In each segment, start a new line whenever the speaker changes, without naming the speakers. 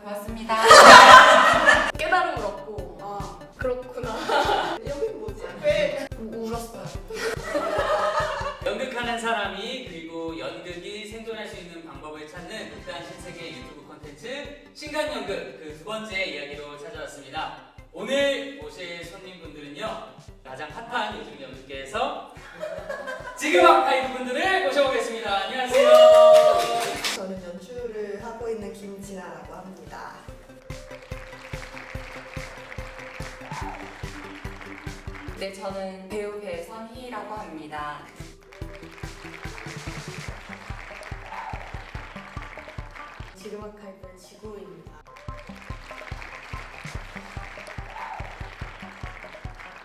고맙습니다.
깨달음을 얻고 아 그렇구나.
여긴 뭐지? 왜?
울었어요.
연극하는 사람이 그리고 연극이 생존할 수 있는 방법을 찾는 극단 신세계 유튜브 콘텐츠 신간연극 그 두 번째 이야기로 찾아왔습니다. 오늘 모실 손님분들은요 가장 핫한 요즘 연극계에서 지금 아카이브 분들을 모셔보겠습니다. 안녕하세요.
저는 연출을 하고 있는 김진아라고 합니다.
네, 저는 배우 배선희라고 합니다.
지금 아카이브는 지구입니다.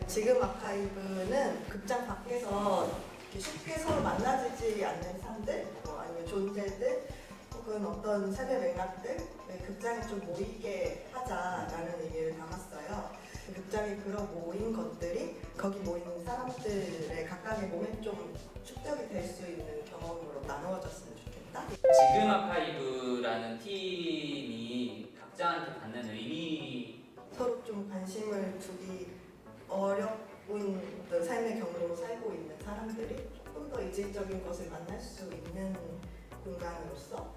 지금 아카이브는 극장 밖에서 이렇게 쉽게 서로 만나지지 않는 사람들, 아니면 존재들, 혹은 어떤 삶의 맥락들, 극장에 좀 모이게 하자라는 의미를 담았어요. 극장에 그런 모인 것들이 거기 모이는 사람들의 각각의 몸에 좀 축적이 될 수 있는 경험으로 나누어졌으면 좋겠다.
지금 아카이브라는 팀이 각자한테 받는 의미
서로 좀 관심을 두기 어려운 어떤 삶의 경로로 살고 있는 사람들이 조금 더 이질적인 것을 만날 수 있는 공간으로서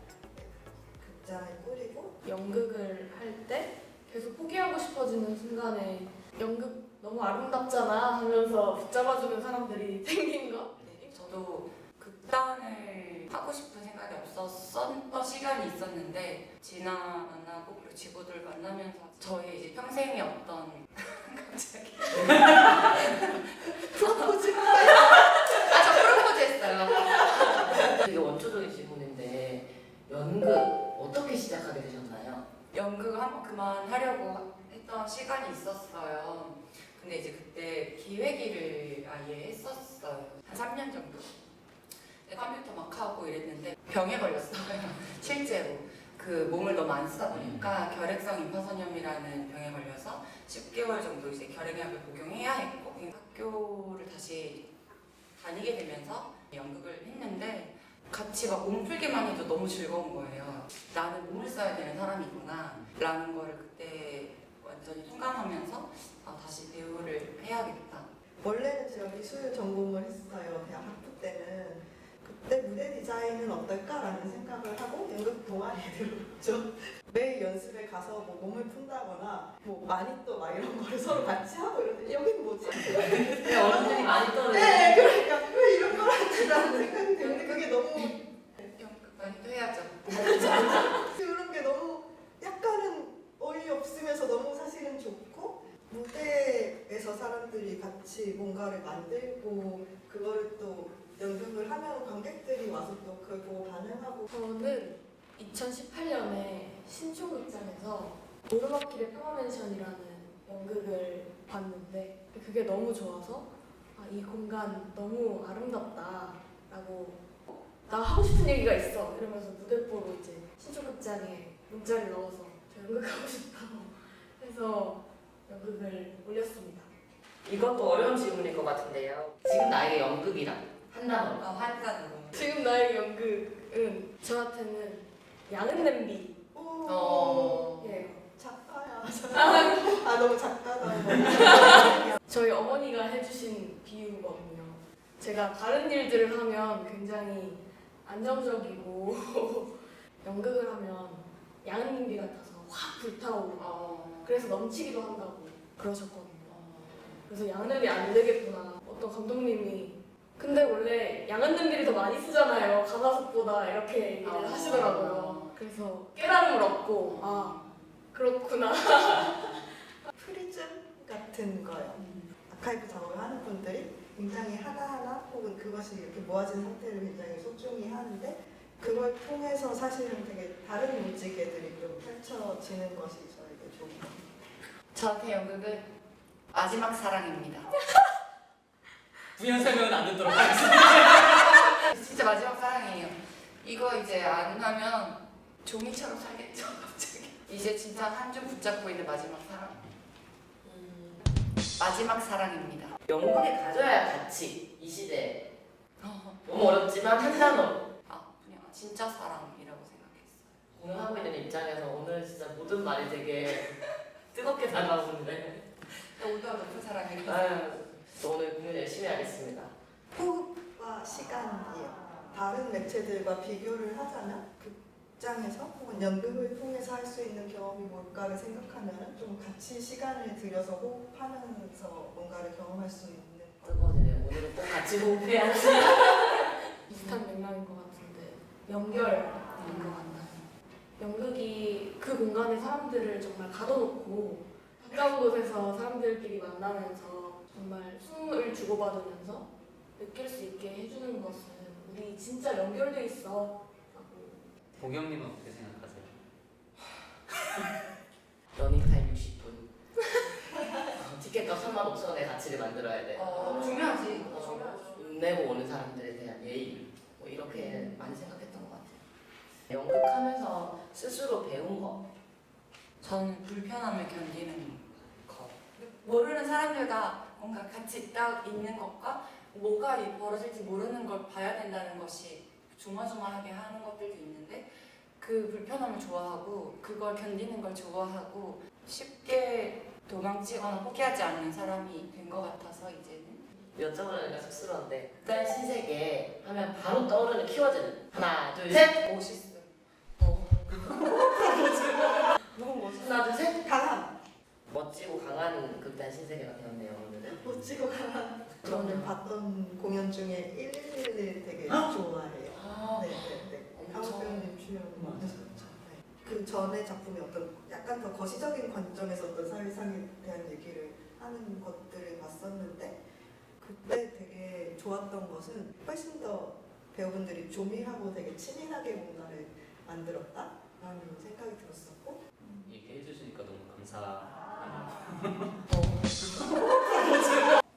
극장을 꾸리고
연극을 할 때 계속 포기하고 싶어지는 순간에 연극 너무 아름답잖아 하면서 붙잡아주는 사람들이 생긴 거?
네, 저도 극단을 하고 싶은 생각이 없었던 시간이 있었는데 진아 만나고 그리고 지구들 만나면서 저의 이제 평생의 어떤 갑자기
프로포즈
저 프로포즈 했어요.
되게 원초적인 질문인데 연극 어떻게 시작하게 되셨나요?
연극을 한번 그만하려고 했던 시간이 있었어요. 근데 이제 그때 기획일을 아예 했었어요. 한 3년 정도. 근데 컴퓨터 막 하고 이랬는데 병에 걸렸어요. 실제로. 그 몸을 너무 안 쓰다 보니까 결핵성 임파선염이라는 병에 걸려서 10개월 정도 이제 결핵약을 복용해야 했고 학교를 다시 다니게 되면서 연극을 했는데 같이 막 몸풀기만 해도 너무 즐거운 거예요. 나는 몸을 써야 되는 사람이구나 라는 거를 그때 완전히 통감하면서 다시 배우를 해야겠다.
원래는 제가 미술 전공을 했어요. 대학 학부 때는. 그때 무대 디자인은 어떨까라는 생각을 하고 연극 동아리에 들어갔죠. 매일 연습에 가서 뭐 몸을 푼다거나 뭐 마니또 막 이런 거를 서로 같이 하고 이러는데 여긴 뭐지?
어른들이 많이 떠들어요.
네, 그러니까 왜 이런 걸 하지라는 생각이 드는데 그게 너무
연극 많이 또 해야죠.
그런 게 너무 약간은 어이없으면서 너무 사실은 좋고 무대에서 사람들이 같이 뭔가를 만들고 그거를 또 연극을 하면 관객들이 와서 또 그걸 보고 반응하고
저는 2018년에 신촌극장에서 오르막길의 평화맨션이라는 연극을 봤는데 그게 너무 좋아서 이 공간 너무 아름답다라고 나 하고 싶은 얘기가 있어 이러면서 무대보로 이제 신촌극장에 문자를 넣어서 저 연극하고 싶다고 해서 연극을 올렸습니다.
이것도 어려운 질문일 것 같은데요. 지금 나에게 연극이란 한 단어로.
한단으로.
지금 나의 연극은 저한테는 양은 냄비. 예.
작가야. 아 너무 작가다.
저희 어머니가 해주신 비유거든요. 제가 다른 일들을 하면 굉장히 안정적이고 연극을 하면 양은 냄비 같아서 확 불타오르고 그래서 넘치기도 한다고 그러셨거든요. 그래서 양은 냄비 안 되겠구나. 어떤 감독님이 근데 원래 양은 냄비를 더 많이 쓰잖아요. 가마솥보다 이렇게 얘기를 하시더라고요. 그래서 깨달음을 얻고 아 그렇구나.
프리즘 같은 거요. 아카이브 작업을 하는 분들이 굉장히 하나하나 혹은 그것이 이렇게 모아진 상태를 굉장히 소중히 하는데 그걸 통해서 사실은 되게 다른 무지개들이 좀 펼쳐지는 것이 저에게 좋은 것 같아요.
저한테 연극은 마지막 사랑입니다.
부연 설명은 안 듣도록 하겠습니다.
진짜 마지막 사랑이에요. 이거 이제 안 하면 종이처럼 살겠죠, 갑자기. 이제 진짜 한 줌 붙잡고 있는 마지막 사랑. 마지막 사랑입니다.
연극에 가져야 할 가치 이 시대에
어,
너무 어렵지만 한 단어
그냥 진짜 사랑이라고 생각했어요.
공연하고 있는 입장에서 오늘 진짜 모든 말이 되게 뜨겁게 다가오는데
오도가 높은 사랑이라고.
아유, 저 오늘 공연 열심히 하겠습니다.
호흡과 시간이에요. 다른 매체들과 비교를 하자면 극장에서 혹은 연극을 통해서 할 수 있는 경험이 뭘까를 생각하면 좀 같이 시간을 들여서 호흡하면서 뭔가를 경험할 수 있는 것
뜨거워지네요. 오늘은 꼭 같이 호흡해야지.
비슷한 맥락인 것 같은데 연결인 것 같아요. 연극이 그 공간에 사람들을 정말 가둬놓고 가까운 곳에서 사람들끼리 만나면서 정말 숨을 주고받으면서 느낄 수 있게 해주는 것은 우리 진짜 연결돼 있어 라고.
보경님은 어떻게 생각하세요?
러닝타임 60분. 티켓값 35,000원의 가치를 만들어야 돼.
중요하지.
중요하지. 돈 내고 오는 사람들에 대한 예의. 뭐 이렇게 많이 생각했던 것 같아요. 연극하면서 스스로 배운 거.
저는 불편함을 견디는 거. 모르는 사람들과 뭔가 같이 있는 것과 뭐가 벌어질지 모르는 걸 봐야 된다는 것이 조마조마하게 하는 것들도 있는데 그 불편함을 좋아하고 그걸 견디는 걸 좋아하고 쉽게 도망치거나 포기하지 않는 사람이 된 것 같아서 이제는
여쭤보려니까 쑥스러운데 극단 신세계 하면 바로 떠오르는 키워드는 하나 둘셋
멋있어.
너무 멋있어. 하나 둘셋
강함!
멋지고 강한 극단 신세계가 되었네요 오늘은.
멋지고 강한 저는 봤던 공연 중에 111을 되게 좋아해요.
아,
네네네.
엄청.
한국 배우님 출연하셨죠. 네. 그 전에 작품이 어떤 약간 더 거시적인 관점에서 어떤 사회상에 대한 얘기를 하는 것들을 봤었는데 그때 되게 좋았던 것은 훨씬 더 배우분들이 조밀하고 되게 치밀하게 뭔가를 만들었다라는 생각이 들었었고
얘기해 주시니까 너무 감사.
어.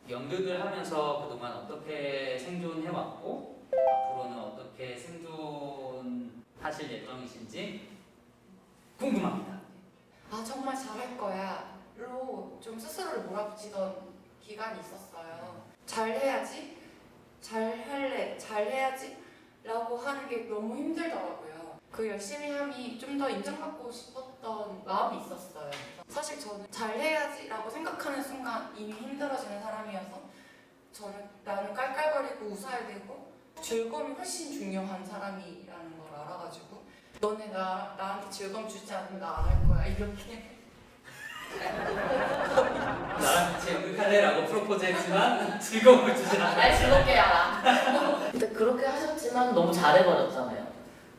연극을 하면서 그동안 어떻게 생존해왔고 앞으로는 어떻게 생존하실 예정이신지 궁금합니다.
정말 잘할 거야로 좀 스스로를 몰아붙이던 기간이 있었어요. 잘해야지, 잘할래, 잘해야지 라고 하는 게 너무 힘들더라고요. 그 열심히함이 좀 더 인정받고 싶었던 마음이 있었어요. 사실 저는 잘해야지 라고 생각하는 순간 이미 힘들어지는 사람이어서 나는 깔깔거리고 웃어야 되고 즐거움이 훨씬 중요한 사람이라는 걸 알아가지고 너네 나한테 즐거움 주지 않으면 나 안 할 거야 이렇게.
나랑 같이 연극할래라고 프로포즈 했지만 즐거움을 주진 않아요.
날 즐겁게 하라. 근데 그렇게 하셨지만 너무 잘해버렸잖아요.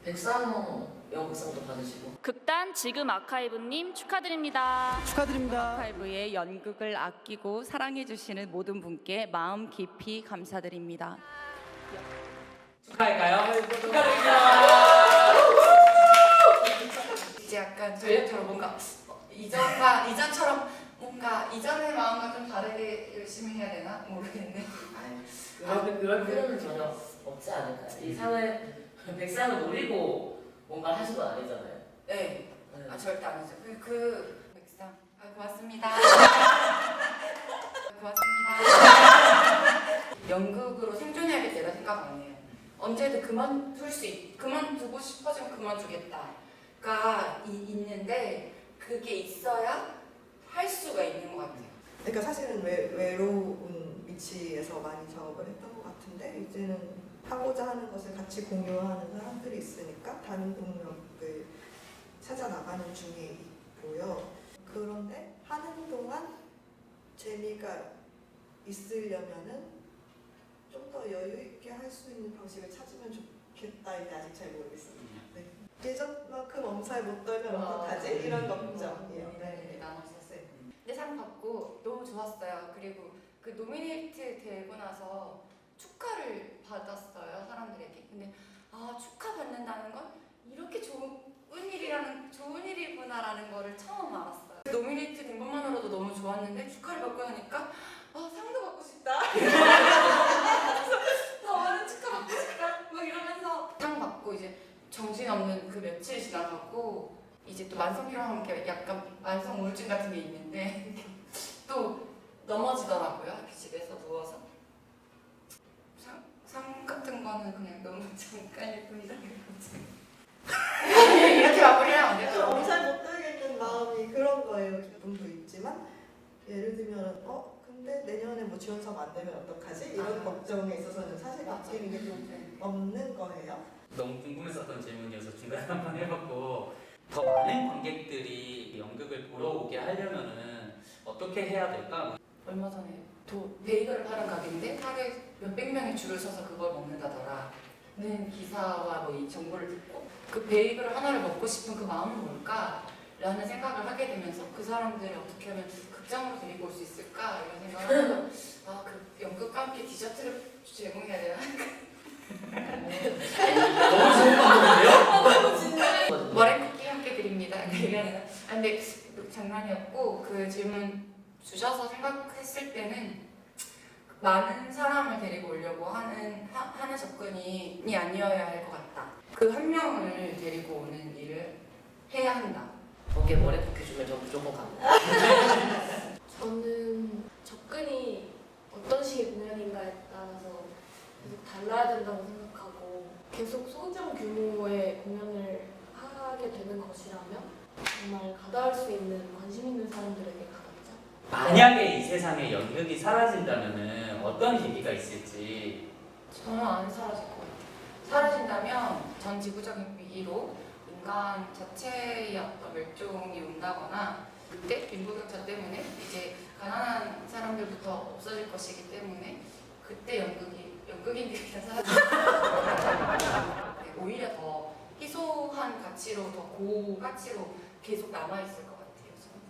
백상호 연극상도 받으시고.
극단 지금 아카이브님 축하드립니다.
아카이브의 연극을 아끼고 사랑해주시는 모든 분께 마음 깊이 감사드립니다.
축하할까요? 축하드립니다.
이제 약간 저희처럼 뭔가 이전처럼 뭔가 이전의 마음과 좀 다르게 열심히 해야 되나 모르겠네.
그럴 필요는 전혀 없지 않을까요? 이 상을 백상을 노리고 뭔가 하신 건 아니잖아요.
네,
네.
절대 아니죠. 백상. 고맙습니다. 고맙습니다. 연극으로 생존해야겠다 생각 안 해요. 언제든 그만두고 싶어지면 그만두겠다가 있는데 그게 있어야 할 수가 있는 것 같아요.
그러니까 사실은 외로운 위치에서 많이 작업을 했던 것 같은데 이제는 하고자 하는 것을 같이 공유하는 사람들이 있으니까 다른 동력을 찾아 나가는 중에 있고요. 그런데 하는 동안 재미가 있으려면은 좀 더 여유 있게 할 수 있는 방식을 찾으면 좋겠다. 이제 아직 잘 모르겠어요. 네. 예전만큼 엄살 못 떨면 어떡하지? 이런 걱정이에요. 네.
나눴었어요. 근데 상 받고 너무 좋았어요. 그리고 그 노미네이트 되고 나서 축하를 받았어요, 사람들에게. 근데 축하받는다는 건 이렇게 좋은 일이구나라는 거를 처음 알았어요. 노미네이트 된 것만으로도 너무 좋았는데 축하를 받고 나니까 상도 받고 싶다. 더 많은 축하 받고 싶다. 막 이러면서 상 받고 이제 정신없는 그 며칠 지나가고 이제 또 만성 피로와 함께 약간 만성 우울증 같은 게 있는데 또 넘어지더라고요. 이렇게 집에서 누워서. 상 같은 거는 그냥 너무 잠깐일 뿐이다. 이렇게 마무리하면 안 될까요?
엄살 못 들겠는 마음이 그런 거예요. 기쁨도 있지만 예를 들면 근데 내년에 뭐 지원사업 안 되면 어떡하지? 이런 걱정에 있어서는 사실 바뀌는 게 좀 없는 거예요.
너무 궁금했었던 질문이어서 중간에 한번 해봤고, 더 많은 관객들이 연극을 보러 오게 하려면은 어떻게 해야 될까?
얼마 전에 베이글을 파는 가게인데 하루에 몇백 명이 줄을 서서 그걸 먹는다더라는 기사와 뭐 이 정보를 듣고 그 베이글 하나를 먹고 싶은 그 마음은 뭘까? 라는 생각을 하게 되면서 그 사람들을 어떻게 하면 극장으로 데리고 올 수 있을까? 이런 생각을 하고 그 연극과 함께 디저트를 제공해야 되나?
너무 좋은 방법인데요?
머랭쿠키 함께 드립니다. 이런 근데 장난이었고 그 질문 주셔서 생각했을 때는 많은 사람을 데리고 오려고 하는 접근이 아니어야 할 것 같다. 그 한 명을 데리고 오는 일을 해야 한다.
거기에 머랭쿠키 주면 저 무조건 갑니다.
저는 접근이 어떤 식의 공연인가에 따라서 계속 달라야 된다고 생각하고 계속 소정 규모의 공연을 하게 되는 것이라면 정말 가다할 수 있는 관심 있는 사람들에게 가닿자.
만약에 이 세상에 연극이 사라진다면은 어떤 계기가 있을지.
저는 안 사라질 것 같아요. 사라진다면 전 지구적인 위기로 인간 자체의 어떤 멸종이 온다거나 그때 빈부격차 때문에 이제 가난한 사람들부터 없어질 것이기 때문에 그때 연극인들이 그냥 사라질 오히려 더 희소한 가치로 더 고가치로 계속 남아있을 것 같아요. 저는.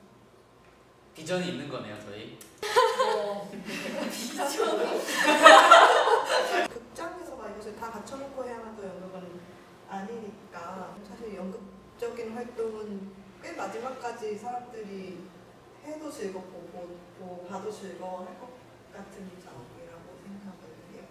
비전이 있는 거네요, 저희.
극장에서 막 이것을 다 갖춰놓고 해야만 또 연극은 아니니까 사실 연극적인 활동은 꽤 마지막까지 사람들이 해도 즐겁고 봐도 즐거워할 것 같은 작업이라고 생각을 해요.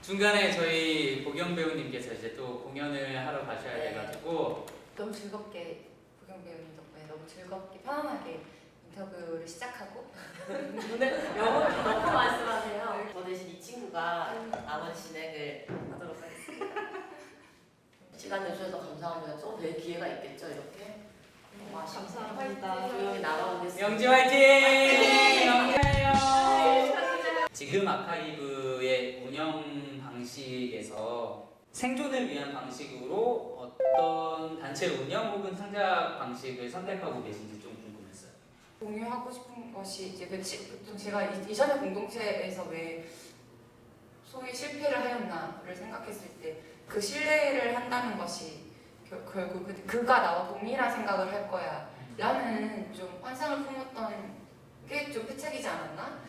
중간에 저희 보경 배우님께서 이제 또 공연을 하러 가셔야 돼가지고
너무 즐겁게 보경 배우님 덕분에 너무 즐겁게 편안하게 인터뷰를 시작하고
영어를 너무 말씀하세요. 저 대신 이 친구가 남은 진행을 하도록 하겠습니다. 시간 내주셔서 감사합니다. 또 뵐 기회가 있겠죠, 이렇게? 너무 아쉽네요.
감사합니다.
조용히 나가보겠습니다.
영지 화이팅! 영지해요! 지금 아카이브의 운영 방식에서 생존을 위한 방식으로 어떤 단체 운영 혹은 창작 방식을 선택하고 계신지 좀 궁금했어요.
공유하고 싶은 것이 이제 보통 제가 이전의 공동체에서 왜 소위 실패를 하였나를 생각했을 때 그 신뢰를 한다는 것이 결국 그가 나와 동일한 생각을 할 거야 라는 좀 환상을 품었던 게 좀 패착이지 않았나?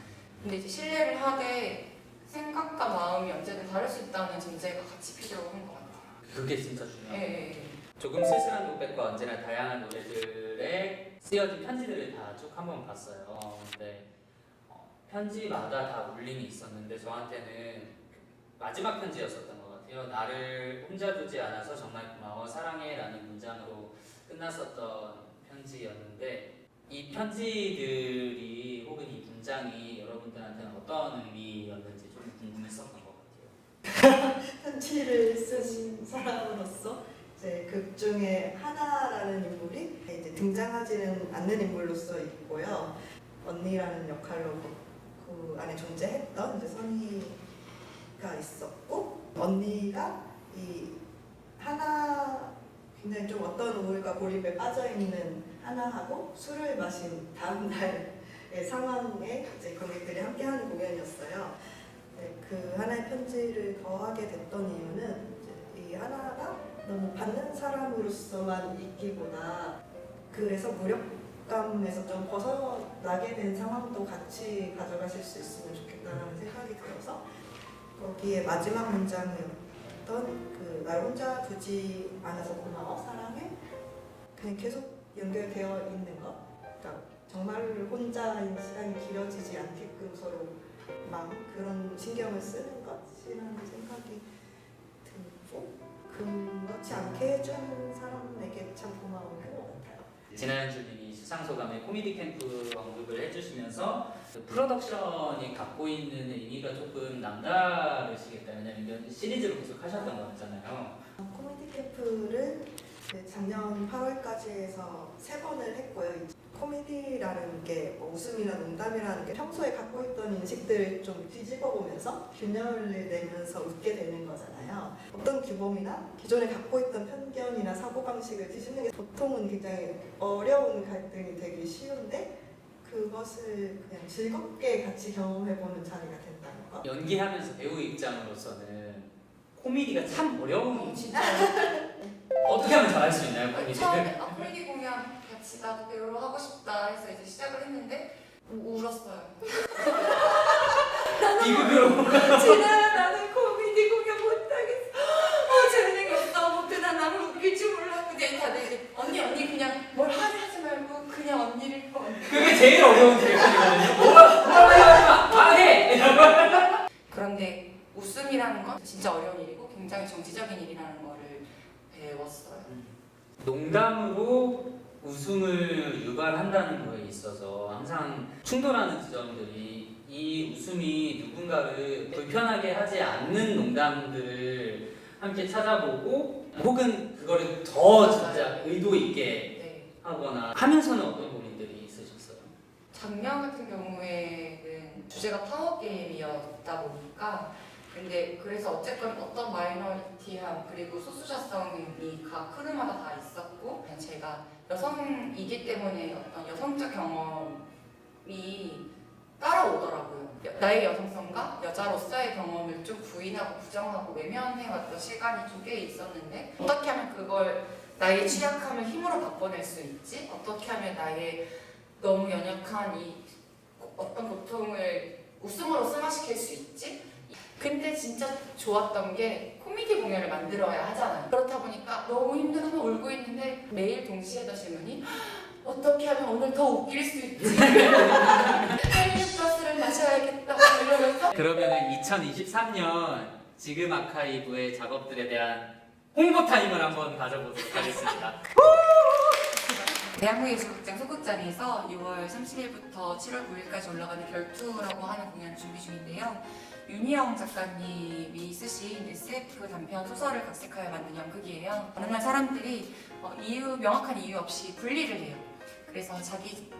근데 이제 신뢰를 하되 생각과 마음이 언제든 다를 수 있다는 전제가 같이 필요한 것 같아요.
그게 진짜 중요해요.
예.
조금 쓸쓸한 노백과 언제나 다양한 노래들에 쓰여진 편지들을 다 쭉 한번 봤어요. 근데 편지마다 다 울림이 있었는데 저한테는 마지막 편지였었던 것 같아요. 나를 혼자 두지 않아서 정말 고마워 사랑해 라는 문장으로 끝났었던 편지였는데 이 편지들이 혹은 이 문장이 여러분들한테는 어떤 의미였는지 좀 궁금했었던 것 같아요.
편지를 쓴 사람으로서 이제 극 중에 하나라는 인물이 이제 등장하지는 않는 인물로서 있고요. 언니라는 역할로 그 안에 존재했던 이제 선희가 있었고, 언니가 이 하나 굉장히 좀 어떤 우울과 고립에 빠져 있는 하나하고 술을 마신 다음 날의 상황에 이제 관객들이 함께하는 공연이었어요. 네, 그 하나의 편지를 더하게 됐던 이유는 이제 이 하나가 너무 받는 사람으로서만 있기보다 그래서 무력감에서 좀 벗어나게 된 상황도 같이 가져가실 수 있으면 좋겠다는 생각이 들어서 거기에 마지막 문장이었던 그 날 혼자 두지 않아서 고마워 사랑해 그냥 계속 연결되어 있는 것, 그러니까 정말 혼자인 시간이 길어지지 않게끔 서로 그런 신경을 쓰는 것이라는 생각이 들고 그렇지 않게 해주는 사람에게 참 고마운 것 같아요.
진아연 주님이 수상소감의 코미디 캠프 언급을 해주시면서 그 프로덕션이 갖고 있는 의미가 조금 남다르시겠다. 왜냐면 이런 시리즈로 계속 하셨던 거잖아요.
코미디 캠프를 작년 8월까지 해서 3번을 했고요. 코미디라는 게 웃음이나 농담이라는 게 평소에 갖고 있던 인식들을 좀 뒤집어 보면서 균형을 내면서 웃게 되는 거잖아요. 어떤 규범이나 기존에 갖고 있던 편견이나 사고방식을 뒤집는 게 보통은 굉장히 어려운 갈등이 되기 쉬운데 그것을 그냥 즐겁게 같이 경험해보는 자리가 된다는 거.
연기하면서 배우 입장으로서는 코미디가 참 어려운
진짜
어떻게 하면 잘할 수 있나요, 코미디를?
처음에 코미디 공연 같이 나도 배우로 하고 싶다 해서 이제 시작을 했는데 울었어요.
비극으로.
진아 나는 코미디 공연 못하겠어. 재능이 없어. 못해 난 나를 웃길 줄 몰라. 근데 다들 이제 언니 그냥 뭘 하지 말고 그냥 언니를 봐.
그게 제일 어려운 디렉션이거든요. 뭐라 하지 마. 해.
그런데 웃음이라는 건 진짜 어려운 일이고 굉장히 정치적인 일이라는 거를 배웠어요.
농담으로 웃음을 유발한다는 거에 있어서 항상 충돌하는 지점들이 이 웃음이 누군가를 불편하게 하지 않는 농담들을 함께 찾아보고 혹은 그거를 더 진짜 의도 있게
네.
하거나 하면서는 어떤 고민들이 있으셨어요?
작년 같은 경우에는 주제가 파워 게임이었다 보니까 근데 그래서 어쨌건 어떤 마이너리티함 그리고 소수자성이 각 크루마다 다 있었고 제가 여성이기 때문에 어떤 여성적 경험이 따라오더라고요. 나의 여성성과 여자로서의 경험을 좀 부인하고 부정하고 외면해왔던 시간이 좀 꽤 있었는데 어떻게 하면 그걸 나의 취약함을 힘으로 바꿔낼 수 있지? 어떻게 하면 나의 너무 연약한 이 어떤 고통을 웃음으로 승화시킬 수 있지? 근데 진짜 좋았던 게 코미디 공연을 만들어야 하잖아요. 그렇다 보니까 너무 힘들어서 울고 있는데 매일 동시에 더 질문이 어떻게 하면 오늘 더 웃길 수 있지? 헬리버스를 마셔야겠다 이러면서
그러면은 2023년 지금 아카이브의 작업들에 대한 홍보 타임을 한번 가져보도록 하겠습니다.
대한민국예술극장 소극장에서 6월 30일부터 7월 9일까지 올라가는 결투라고 하는 공연을 준비 중인데요. 윤희영 작가님이 쓰신 SF 단편 소설을 각색하여 만든 연극이에요. 어느 날 사람들이 명확한 이유 없이 분리를 해요. 그래서 자기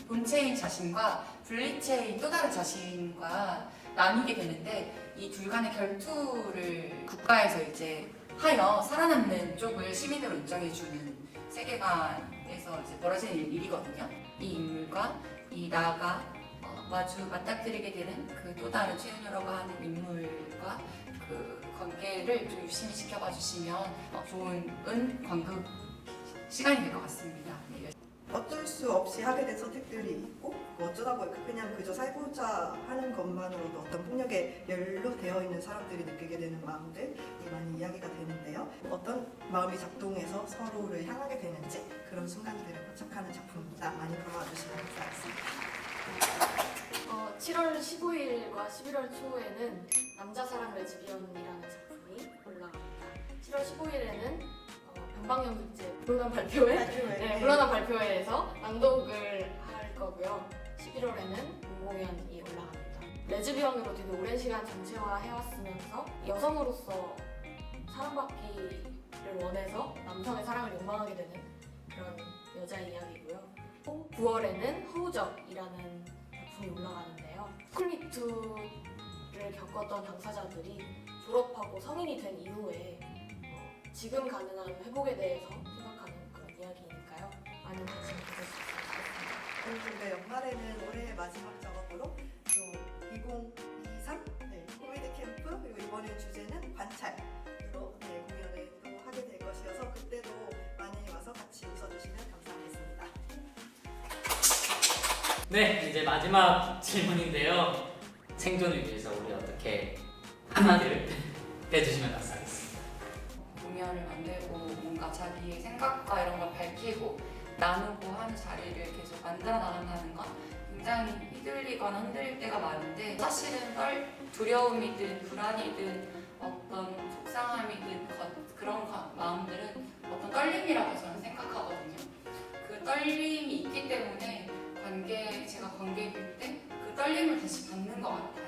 본체인 자신과 분리체인 또 다른 자신과 나뉘게 되는데 이 둘 간의 결투를 국가에서 이제 하여 살아남는 쪽을 시민으로 인정해주는 세계관에서 이제 벌어지는 일이거든요. 이 인물과 이 나가 마주 맞닥뜨리게 되는 그 또 다른 최은우라고 하는 인물과 그 관계를 좀 유심히 지켜봐 주시면 좋은 관극 시간이 될 것 같습니다. 네.
어쩔 수 없이 하게 된 선택들이 있고 어쩌다 보니까 그냥 그저 살고자 하는 것만으로도 어떤 폭력에 연루되어 있는 사람들이 느끼게 되는 마음들이 많이 이야기가 되는데요. 어떤 마음이 작동해서 서로를 향하게 되는지 그런 순간들을 포착하는 작품입니다. 많이 보러 와주시면 감사하겠습니다.
7월 15일과 11월 초에는 남자사랑 레즈비언이라는 작품이 올라갑니다. 7월 15일에는 변방연극제 불안한 발표회 네, 불안한 발표회에서 낭독을 할 거고요. 11월에는 공공연이 올라갑니다. 레즈비언으로 되게 오랜 시간 정체화 해왔으면서 여성으로서 사랑받기를 원해서 남성의 사랑을 욕망하게 되는 그런 여자 이야기고요. 9월에는 허우적이라는 작품이 올라가는데요. 스쿨미투를 겪었던 당사자들이 졸업하고 성인이 된 이후에 지금 가능한 회복에 대해서 생각하는 그런 이야기니까요. 많은 관심 가져주셨으면
그리고 연말에는 올해의 마지막 작업으로 또 2023 코미디 캠프 그리고 이번에 주제는 관찰로 공연을 또 하게 될 것이어서 그때도 많이 와서 같이 웃어주시면 감사하겠습니다.
네, 이제 마지막 질문인데요. 생존을 위해서 우리 어떻게 한마디를 해주시면 감사하겠습니다.
공연을 만들고 뭔가 자기의 생각과 이런 걸 밝히고 나누고 하는 자리를 계속 만들어 나간다는 건 굉장히 휘둘리거나 흔들릴 때가 많은데 사실은 두려움이든 불안이든 어떤 속상함이든 그런 마음들은 어떤 떨림이라고 저는 생각하거든요. 그 떨림이 있기 때문에 제가 관객일 때 그 떨림을 다시 받는 것 같아요.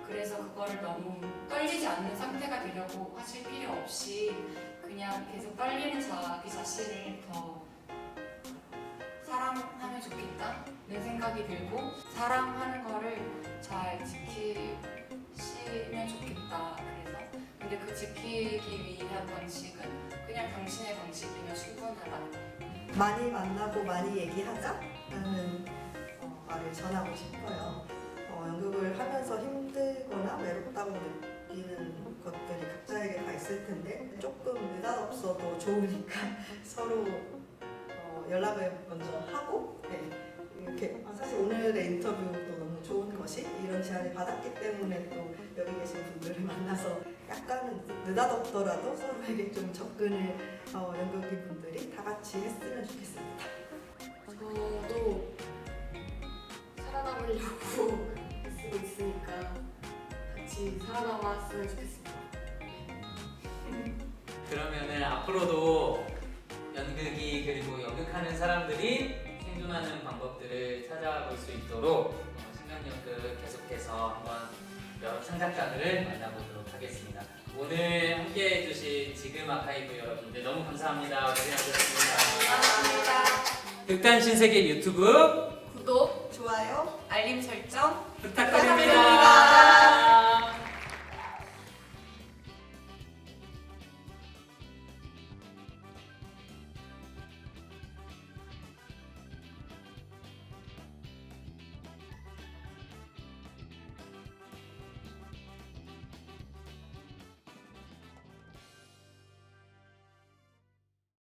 그래서 그거를 너무 떨리지 않는 상태가 되려고 하실 필요 없이 그냥 계속 떨리는 자기 자신을 더 사랑하면 좋겠다 는 생각이 들고 사랑하는 거를 잘 지키시면 좋겠다. 그래서 근데 그 지키기 위한 방식은 그냥 당신의 방식이면 충분하다.
많이 만나고 많이 얘기하자라는 말을 전하고 싶어요. 연극을 하면서 힘들거나 외롭다고 느끼는 것들이 각자에게 다 있을 텐데 조금 느닷없어도 좋으니까 서로 연락을 먼저 하고 이렇게 사실 오늘의 인터뷰도 너무 좋은 것이 이런 제안을 받았기 때문에 또 여기 계신 분들을 만나서 약간은 느닷없더라도 서로에게 좀 접근을 연극인 분들이 다 같이 했으면 좋겠습니다.
저도 살아남으려고 쓰고 있으니까 같이 살아남았으면 좋겠습니다.
그러면은 앞으로도 연극이 그리고 연극하는 사람들이 생존하는 방법들을 찾아볼 수 있도록 신간연극 계속해서 한번 여러 창작자들을 만나보도록 하겠습니다. 오늘 함께 해주신 지금 아카이브 여러분들 너무 감사합니다. 고생하셨습니다.
감사합니다.
극단 신세계 유튜브